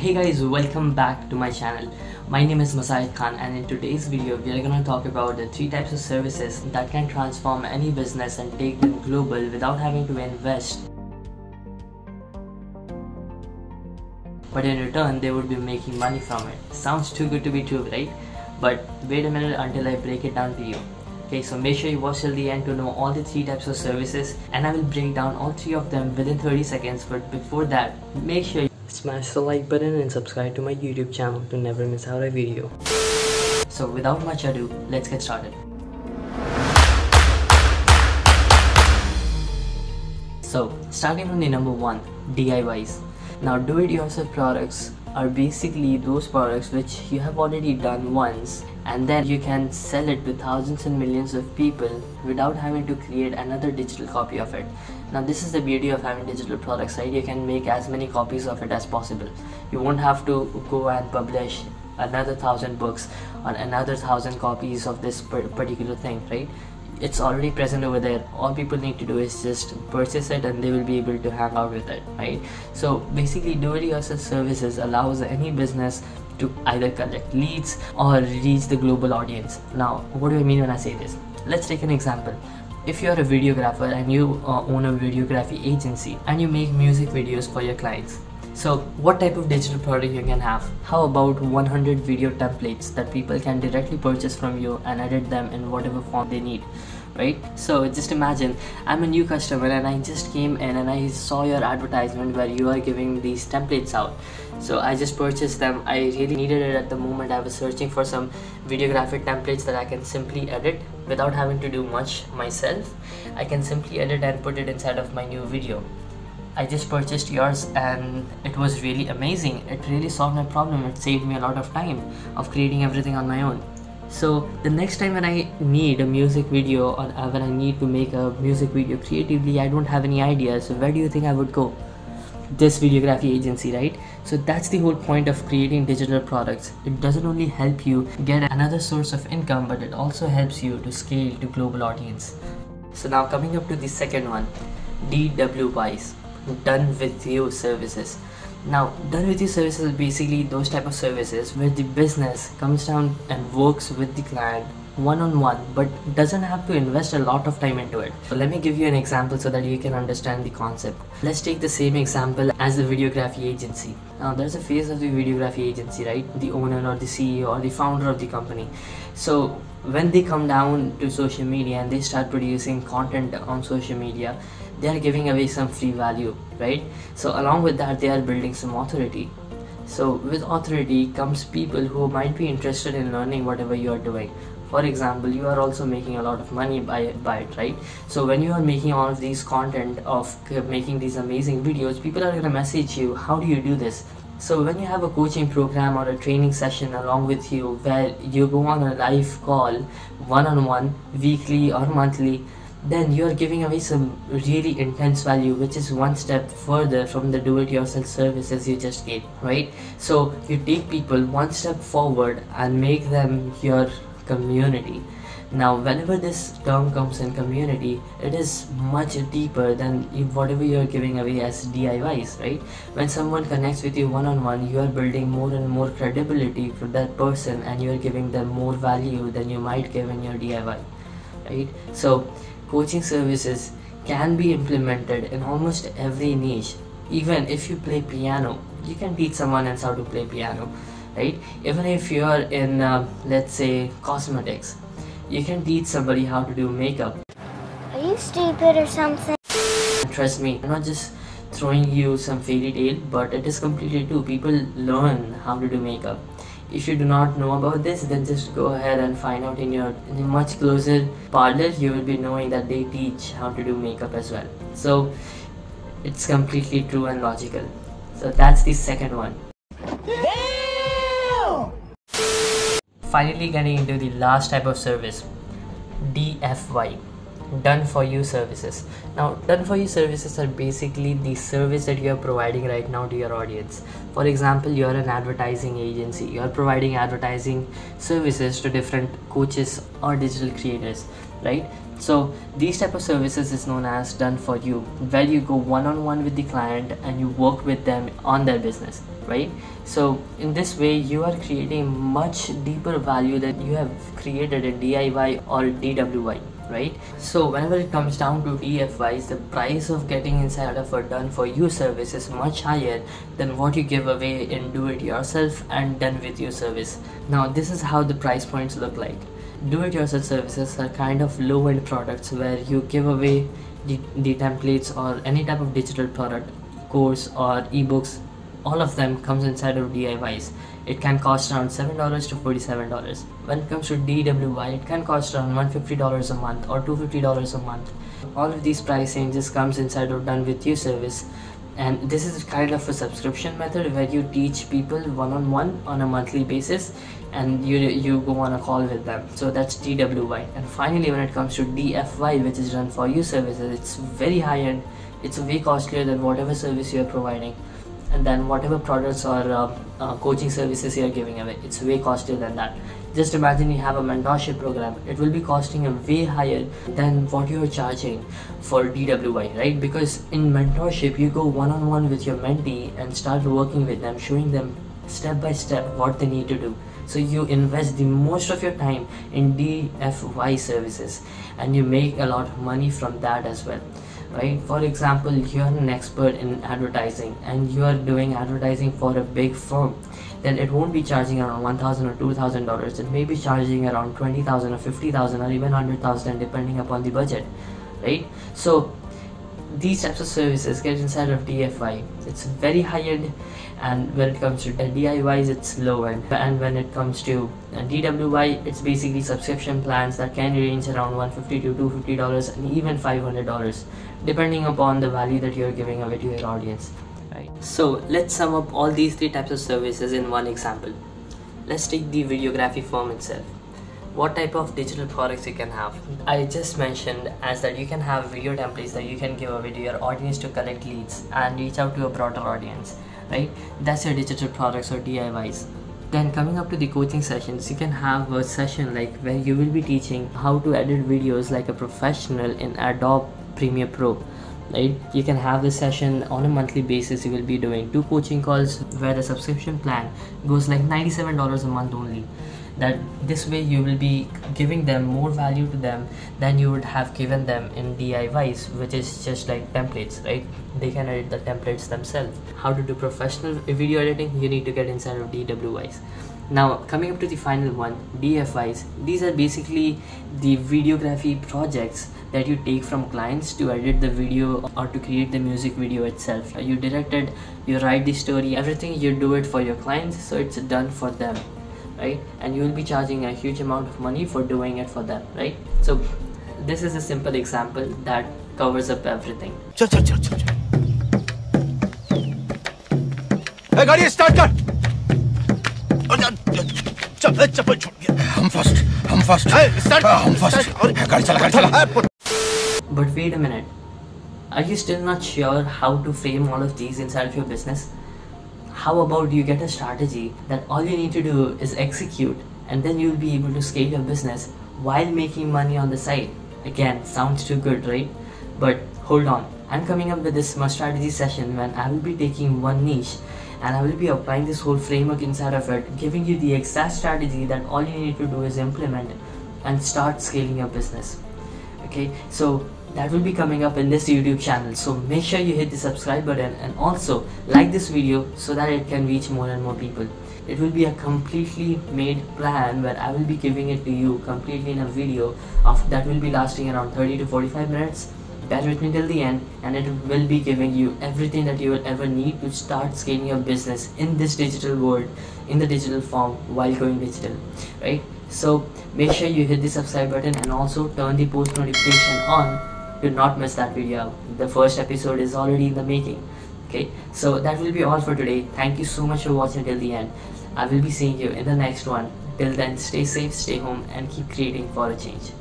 Hey guys, welcome back to my channel. My name is Muzahid Khan, and in today's video we are going to talk about the 3 types of services that can transform any business and take them global without having to invest. But in return they would be making money from it. Sounds too good to be true, right? But wait a minute until I break it down to you. Okay, so make sure you watch till the end to know all the 3 types of services, and I will break down all 3 of them within 30 seconds. But before that, make sure you smash the like button and subscribe to my YouTube channel to never miss out a video. So without much ado, let's get started. So starting from the number 1, DIYs. Now do-it-yourself products are basically those products which you have already done once, and then you can sell it to thousands and millions of people without having to create another digital copy of it. Now this is the beauty of having digital products, right? You can make as many copies of it as possible. You won't have to go and publish another 1,000 books or another 1,000 copies of this particular thing, right? It's already present over there. All people need to do is just purchase it and they will be able to hang out with it, right? So basically do-it-yourself services allows any business to either collect leads or reach the global audience. Now what do I mean when I say this? Let's take an example. If you are a videographer and you own a videography agency and you make music videos for your clients, so what type of digital product you can have? How about 100 video templates that people can directly purchase from you and edit them in whatever form they need, right? So just imagine I'm a new customer and I just came in and I saw your advertisement where you are giving these templates out. So I just purchased them. I really needed it at the moment. I was searching for some videographic templates that I can simply edit without having to do much myself. I can simply edit and put it inside of my new video. I just purchased yours and it was really amazing. It really solved my problem. It saved me a lot of time of creating everything on my own. So the next time when I need a music video or when I need to make a music video creatively, I don't have any ideas. So where do you think I would go? This videography agency, right? So that's the whole point of creating digital products. It doesn't only help you get another source of income, but it also helps you to scale to global audience. So now coming up to the second one, DWYs. Done with you services. Now done with you services is basically those type of services where the business comes down and works with the client one-on-one but doesn't have to invest a lot of time into it. So let me give you an example so that you can understand the concept. Let's take the same example as the videography agency. Now there's a phase of the videography agency, right? The owner or the CEO or the founder of the company. So when they come down to social media and they start producing content on social media, they are giving away some free value, right? So along with that they are building some authority. So with authority comes people who might be interested in learning whatever you are doing. For example, you are also making a lot of money by it, right? So when you are making all of these content of making these amazing videos, people are going to message you, how do you do this? So when you have a coaching program or a training session along with you where you go on a live call one-on-one, weekly or monthly, then you are giving away some really intense value, which is one step further from the do-it-yourself services you just gave, right? So you take people one step forward and make them your community. Now whenever this term comes in community, it is much deeper than whatever you are giving away as DIYs, right? When someone connects with you one-on-one, you are building more and more credibility for that person and you are giving them more value than you might give in your DIY, right? So coaching services can be implemented in almost every niche. Even if you play piano, you can teach someone else how to play piano, right? Even if you are in let's say cosmetics, you can teach somebody how to do makeup. Are you stupid or something? Trust me, I'm not just throwing you some fairy tale, but it is completely true. People learn how to do makeup. If you do not know about this, then just go ahead and find out in a much closer parlor. You will be knowing that they teach how to do makeup as well. So it's completely true and logical. So that's the second one. Damn! Finally getting into the last type of service, DFY. Done for you services. Now done for you services are basically the service that you are providing right now to your audience. For example, you are an advertising agency, you are providing advertising services to different coaches or digital creators, right? So these type of services is known as done for you, where you go one-on-one with the client and you work with them on their business, right? So in this way you are creating much deeper value that you have created in DIY or DWY, right? So whenever it comes down to DFYs, the price of getting inside of a done for you service is much higher than what you give away in do it yourself and done with you service. Now this is how the price points look like. Do it yourself services are kind of low end products where you give away the templates or any type of digital product, course or ebooks. All of them comes inside of DIYs. It can cost around $7 to $47. When it comes to DWY, it can cost around $150 a month or $250 a month. All of these price ranges comes inside of done with you service, and this is kind of a subscription method where you teach people one-on-one on a monthly basis, and you go on a call with them. So that's DWY. And finally, when it comes to DFY, which is done for you services, it's very high end. It's way costlier than whatever service you are providing, and then whatever products or coaching services you are giving away, it's way costlier than that. Just imagine you have a mentorship program, it will be costing a way higher than what you are charging for DWY, right? Because in mentorship you go one-on-one with your mentee and start working with them, showing them step by step what they need to do. So you invest the most of your time in DFY services and you make a lot of money from that as well, right? For example, you are an expert in advertising and you are doing advertising for a big firm, then it won't be charging around $1,000 or $2,000. It may be charging around $20,000 or $50,000 or even $100,000 depending upon the budget, right? So these types of services get inside of DFY. It's very high end, and when it comes to DIYs, it's low end. And when it comes to DWY, it's basically subscription plans that can range around $150 to $250 and even $500, depending upon the value that you're giving away to your audience, right? So let's sum up all these three types of services in one example. Let's take the videography firm itself. What type of digital products you can have? I just mentioned as that you can have video templates that you can give away to your audience to collect leads and reach out to a broader audience, right? That's your digital products or DIYs. Then coming up to the coaching sessions, you can have a session like where you will be teaching how to edit videos like a professional in Adobe Premiere Pro, right? You can have this session on a monthly basis. You will be doing 2 coaching calls where the subscription plan goes like $97 a month only. That this way you will be giving them more value to them than you would have given them in DIYs, which is just like templates, right? They can edit the templates themselves. How to do professional video editing, you need to get inside of DWYs. Now coming up to the final one, DFYs. These are basically the videography projects that you take from clients to edit the video or to create the music video itself. You direct it, you write the story, everything you do it for your clients, so it's done for them, right? And you will be charging a huge amount of money for doing it for them, right? So this is a simple example that covers up everything. Hey, गाड़ी start कर. हम first. Hey, start. हम first. गाड़ी चला. But wait a minute. Are you still not sure how to frame all of these inside of your business? How about you get a strategy that all you need to do is execute, and then you'll be able to scale your business while making money on the side? Again, sounds too good, right? But hold on, I'm coming up with this Muz-strategy session when I will be taking one niche and I will be applying this whole framework inside of it, giving you the exact strategy that all you need to do is implement and start scaling your business. Okay, so that will be coming up in this YouTube channel, so make sure you hit the subscribe button and also like this video so that it can reach more and more people. It will be a completely made plan where I will be giving it to you completely in a video that will be lasting around 30 to 45 minutes. Bear with me till the end, and it will be giving you everything that you will ever need to start scaling your business in this digital world, in the digital form, while going digital, right? So make sure you hit the subscribe button and also turn the post notification on to not miss that video. The first episode is already in the making. Okay, so that will be all for today. Thank you so much for watching till the end. I will be seeing you in the next one. Till then, stay safe, stay home, and keep creating for a change.